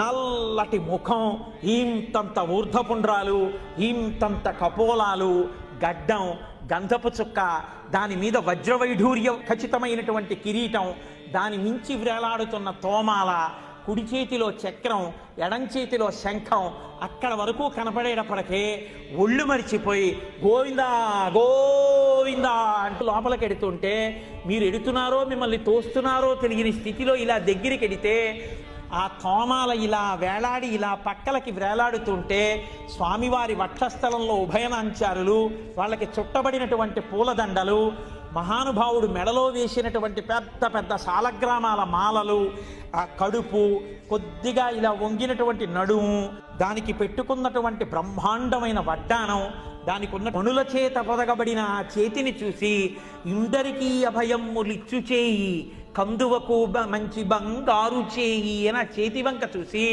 నల్లటి ముఖం, ఇంతంత ఊర్ధపుండ్రాలు, ఇంతంత కపోలాలు, గడ్డం, గంధపు చుక్క, దాని మీద వజ్రవైఢూర్యం ఖచ్చితమైనటువంటి కిరీటం, దాని మించి వ్రేలాడుతున్న తోమాల, కుడి చేతిలో చక్రం, ఎడం చేతిలో శంఖం, అక్కడ వరకు కనపడేటప్పటికే ఒళ్ళు మరిచిపోయి గోవిందా గోవిందా అంటూ లోపలికి ఎడుతుంటే, మీరు ఎడుతున్నారో మిమ్మల్ని తోస్తున్నారో తెలియని స్థితిలో ఇలా దగ్గరికి ఎడితే ఆ తోమాల ఇలా వేలాడి ఇలా పక్కలకి వేలాడుతుంటే స్వామివారి వక్షస్థలంలో ఉభయనాంచారులు, వాళ్ళకి చుట్టబడినటువంటి పూలదండలు, మహానుభావుడు మెడలో వేసినటువంటి పెద్ద పెద్ద సాలగ్రామాల మాలలు, ఆ కడుపు, కొద్దిగా ఇలా వంగినటువంటి నడుము, దానికి పెట్టుకున్నటువంటి బ్రహ్మాండమైన వడ్డానం, దానికి ఉన్న మణుల చేత పొదగబడిన ఆ చేతిని చూసి ఇందరికీ అభయమ్ములిచ్చు చేయి, కందువకు మంచి బంగారు చేయి అని ఆ చేతి వంక చూసి